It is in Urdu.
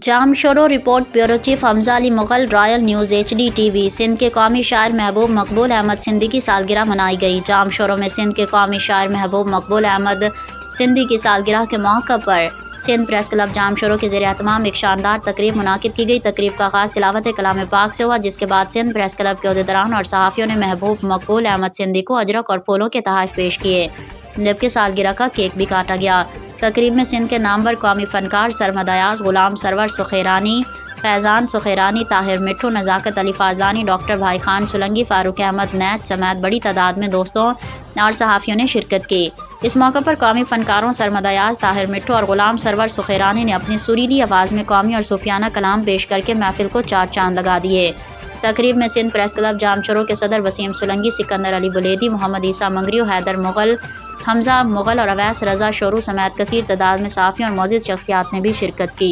جام Jamshoro report bureau chief Hamza Ali Mughal royal news HD/TV Sindh کے قومی شاعر محبوب مقبول احمد سندھی کی سالگرہ منائی گئی۔ جام شورو میں سندھ کے قومی شاعر محبوب مقبول احمد سندھی کی سالگرہ کے موقع پر سندھ پریس کلب جام شورو کے زیر اہتمام ایک شاندار تقریب منعقد کی گئی۔ تقریب کا آغاز تلاوت کلام پاک سے ہوا، جس کے بعد سندھ پریس کلب کے عہدیداران اور صحافیوں نے محبوب مقبول احمد سندھی کو اجرک اور پھولوں کے تحائف پیش کیے، جبکہ سالگرہ کا کیک بھی کاٹا گیا۔ تقریب میں سندھ کے نامور قومی فنکار سرمد ایاز، غلام سرور سخیرانی، فیضان سخیرانی، طاہر مٹھو، نزاکت علی فاضلانی، ڈاکٹر بھائی خان سولنگی، فاروق احمد نیت سمیت بڑی تعداد میں دوستوں اور صحافیوں نے شرکت کی۔ اس موقع پر قومی فنکاروں سرمد ایاز، طاہر مٹھو اور غلام سرور سخیرانی نے اپنی سریلی آواز میں قومی اور صوفیانہ کلام پیش کر کے محفل کو چار چاند لگا دیے۔ تقریب میں سندھ پریس کلب جام شورو کے صدر وسیم سولنگی، سکندر علی بلیدی، محمد عیسیٰ منگریو، حیدر مغل، حمزہ مغل اور اویس رضا شورو سمیت کثیر تعداد میں صحافیوں اور معزز شخصیات نے بھی شرکت کی۔